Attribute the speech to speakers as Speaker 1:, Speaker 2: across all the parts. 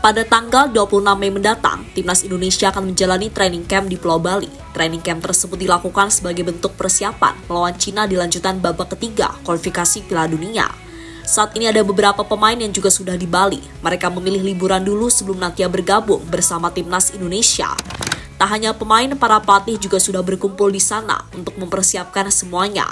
Speaker 1: Pada tanggal 26 Mei mendatang, Timnas Indonesia akan menjalani training camp di Pulau Bali. Training camp tersebut dilakukan sebagai bentuk persiapan melawan Cina di lanjutan babak ketiga kualifikasi Piala Dunia. Saat ini ada beberapa pemain yang juga sudah di Bali. Mereka memilih liburan dulu sebelum nantinya bergabung bersama Timnas Indonesia. Tak hanya pemain, para pelatih juga sudah berkumpul di sana untuk mempersiapkan semuanya.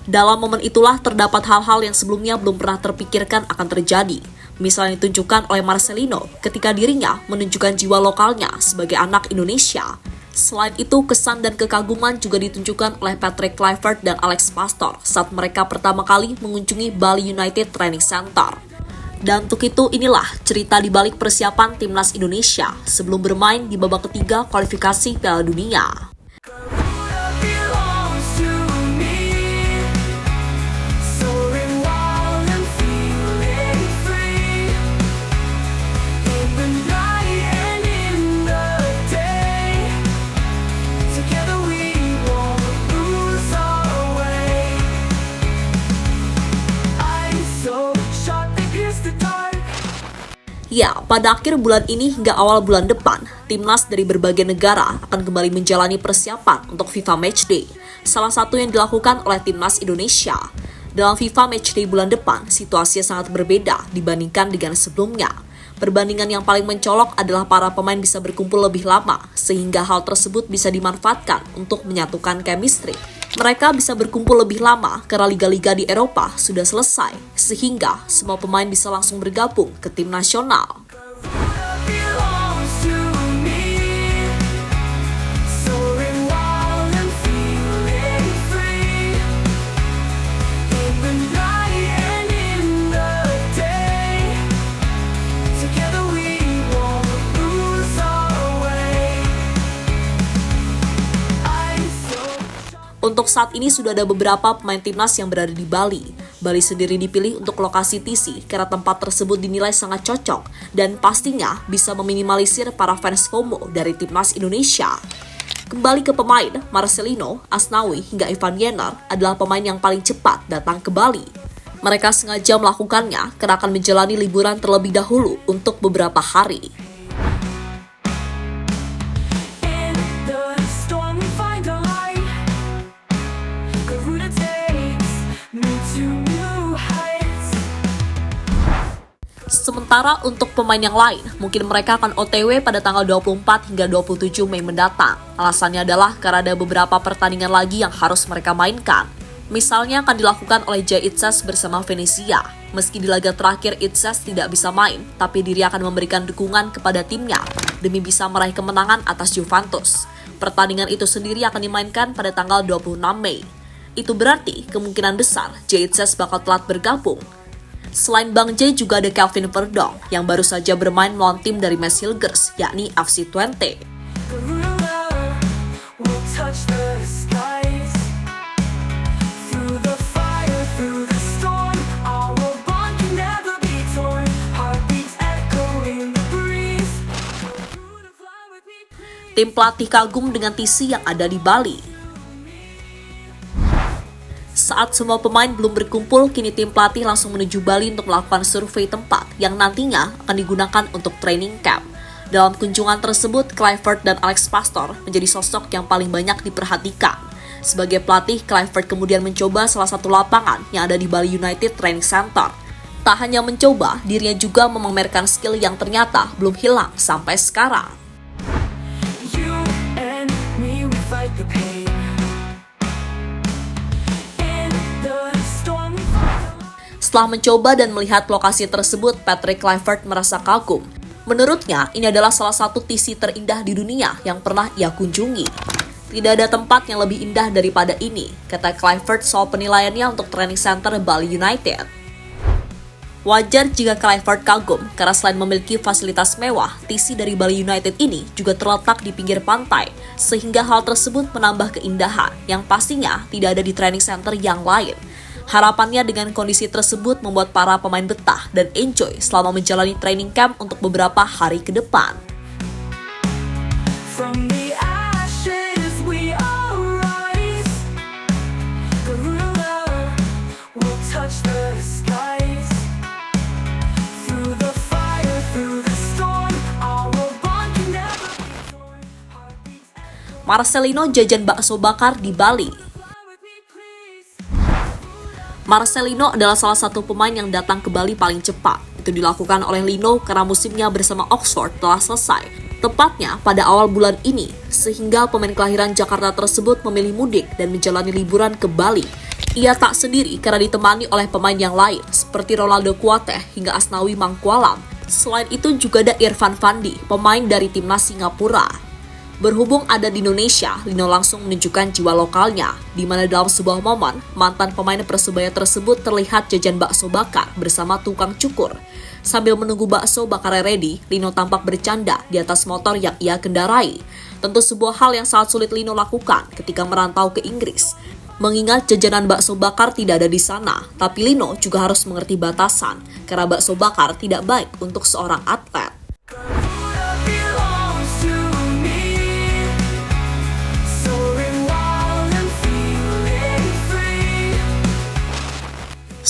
Speaker 1: Dalam momen itulah terdapat hal-hal yang sebelumnya belum pernah terpikirkan akan terjadi. Misalnya ditunjukkan oleh Marcelino ketika dirinya menunjukkan jiwa lokalnya sebagai anak Indonesia. Selain itu, kesan dan kekaguman juga ditunjukkan oleh Patrick Kluivert dan Alex Pastoor saat mereka pertama kali mengunjungi Bali United Training Center. Dan untuk itu, inilah cerita di balik persiapan Timnas Indonesia sebelum bermain di babak ketiga kualifikasi Piala Dunia. Ya, pada akhir bulan ini hingga awal bulan depan, timnas dari berbagai negara akan kembali menjalani persiapan untuk FIFA Matchday. Salah satu yang dilakukan oleh timnas Indonesia. Dalam FIFA Matchday bulan depan, situasinya sangat berbeda dibandingkan dengan sebelumnya. Perbandingan yang paling mencolok adalah para pemain bisa berkumpul lebih lama, sehingga hal tersebut bisa dimanfaatkan untuk menyatukan chemistry. Mereka bisa berkumpul lebih lama karena liga-liga di Eropa sudah selesai, sehingga semua pemain bisa langsung bergabung ke tim nasional. Untuk saat ini sudah ada beberapa pemain timnas yang berada di Bali. Bali sendiri dipilih untuk lokasi TC karena tempat tersebut dinilai sangat cocok dan pastinya bisa meminimalisir para fans FOMO dari timnas Indonesia. Kembali ke pemain, Marcelino, Asnawi, hingga Ivan Jenner adalah pemain yang paling cepat datang ke Bali. Mereka sengaja melakukannya karena akan menjalani liburan terlebih dahulu untuk beberapa hari. Sementara untuk pemain yang lain, mungkin mereka akan OTW pada tanggal 24 hingga 27 Mei mendatang. Alasannya adalah karena ada beberapa pertandingan lagi yang harus mereka mainkan. Misalnya akan dilakukan oleh Jay Itzes bersama Venezia. Meski di laga terakhir Itzes tidak bisa main, tapi diri akan memberikan dukungan kepada timnya demi bisa meraih kemenangan atas Juventus. Pertandingan itu sendiri akan dimainkan pada tanggal 26 Mei. Itu berarti kemungkinan besar Jay Itzes bakal telat bergabung. Selain Bang J juga ada Kelvin Verdong yang baru saja bermain melawan tim dari Metz Hilgers yakni FC Twente. Tim pelatih kagum dengan TC yang ada di Bali. Saat semua pemain belum berkumpul, kini tim pelatih langsung menuju Bali untuk melakukan survei tempat yang nantinya akan digunakan untuk training camp. Dalam kunjungan tersebut, Kluivert dan Alex Pastoor menjadi sosok yang paling banyak diperhatikan. Sebagai pelatih, Kluivert kemudian mencoba salah satu lapangan yang ada di Bali United Training Center. Tak hanya mencoba, dirinya juga memamerkan skill yang ternyata belum hilang sampai sekarang. Setelah mencoba dan melihat lokasi tersebut, Patrick Kluivert merasa kagum. Menurutnya, ini adalah salah satu TC terindah di dunia yang pernah ia kunjungi. Tidak ada tempat yang lebih indah daripada ini, kata Kluivert soal penilaiannya untuk training center Bali United. Wajar jika Kluivert kagum, karena selain memiliki fasilitas mewah, TC dari Bali United ini juga terletak di pinggir pantai, sehingga hal tersebut menambah keindahan yang pastinya tidak ada di training center yang lain. Harapannya dengan kondisi tersebut membuat para pemain betah dan enjoy selama menjalani training camp untuk beberapa hari ke depan. Marcelino jajan bakso bakar di Bali. Marcelino adalah salah satu pemain yang datang ke Bali paling cepat. Itu dilakukan oleh Lino karena musimnya bersama Oxford telah selesai, tepatnya pada awal bulan ini, sehingga pemain kelahiran Jakarta tersebut memilih mudik dan menjalani liburan ke Bali. Ia tak sendiri karena ditemani oleh pemain yang lain, seperti Ronaldo Kuateh hingga Asnawi Mangkualam. Selain itu juga ada Irfan Fandi, pemain dari timnas Singapura. Berhubung ada di Indonesia, Lino langsung menunjukkan jiwa lokalnya, di mana dalam sebuah momen, mantan pemain Persebaya tersebut terlihat jajan bakso bakar bersama tukang cukur. Sambil menunggu bakso bakar ready, Lino tampak bercanda di atas motor yang ia kendarai. Tentu sebuah hal yang sangat sulit Lino lakukan ketika merantau ke Inggris. Mengingat jajanan bakso bakar tidak ada di sana, tapi Lino juga harus mengerti batasan, karena bakso bakar tidak baik untuk seorang atlet.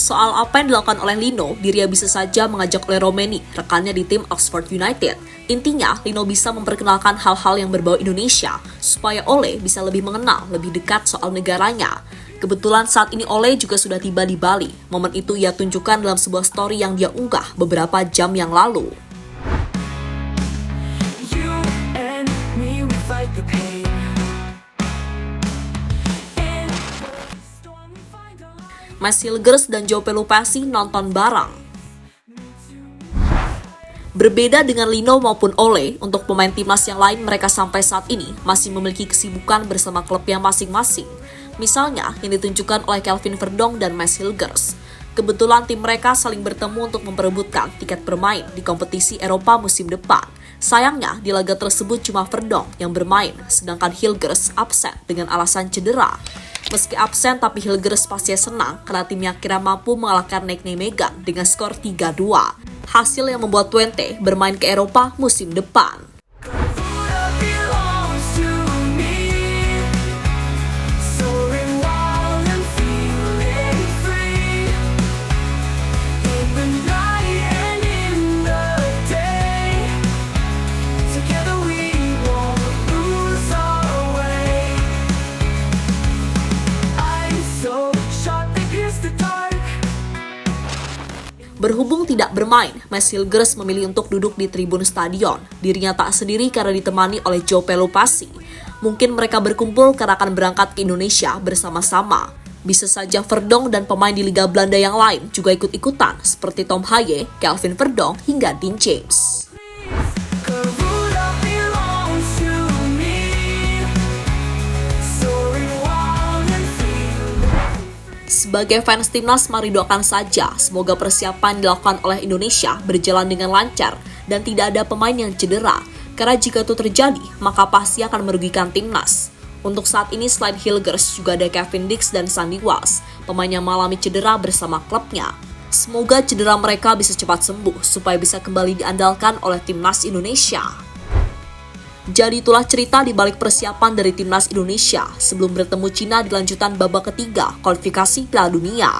Speaker 1: Soal apa yang dilakukan oleh Lino, dirinya bisa saja mengajak oleh Romeni, rekannya di tim Oxford United. Intinya, Lino bisa memperkenalkan hal-hal yang berbau Indonesia, supaya Ole bisa lebih mengenal, lebih dekat soal negaranya. Kebetulan saat ini Ole juga sudah tiba di Bali. Momen itu ia tunjukkan dalam sebuah story yang dia unggah beberapa jam yang lalu. Mads Hilgers dan Joe Pelupessy nonton bareng. Berbeda dengan Lino maupun Ole, untuk pemain timnas yang lain mereka sampai saat ini masih memiliki kesibukan bersama klubnya masing-masing. Misalnya yang ditunjukkan oleh Kelvin Verdonk dan Mads Hilgers. Kebetulan tim mereka saling bertemu untuk memperebutkan tiket bermain di kompetisi Eropa musim depan. Sayangnya di laga tersebut cuma Verdonk yang bermain, sedangkan Hilgers absen dengan alasan cedera. Meski absen, tapi Hilgers pasti senang karena timnya akhirnya mampu mengalahkan Nick Nijmegen dengan skor 3-2. Hasil yang membuat Twente bermain ke Eropa musim depan. Berhubung tidak bermain, Mads Hilgers memilih untuk duduk di tribun stadion. Dirinya tak sendiri karena ditemani oleh Joe Pelupessy. Mungkin mereka berkumpul karena akan berangkat ke Indonesia bersama-sama. Bisa saja Verdonk dan pemain di Liga Belanda yang lain juga ikut-ikutan, seperti Tom Haye, Kelvin Verdonk, hingga Dean James. Sebagai fans timnas, mari doakan saja semoga persiapan yang dilakukan oleh Indonesia berjalan dengan lancar dan tidak ada pemain yang cedera. Karena jika itu terjadi, maka pasti akan merugikan timnas. Untuk saat ini selain Hilgers juga ada Kevin Dix dan Sandy Walsh, pemain yang mengalami cedera bersama klubnya. Semoga cedera mereka bisa cepat sembuh supaya bisa kembali diandalkan oleh timnas Indonesia. Jadi itulah cerita di balik persiapan dari timnas Indonesia sebelum bertemu Cina di lanjutan babak ketiga kualifikasi Piala Dunia.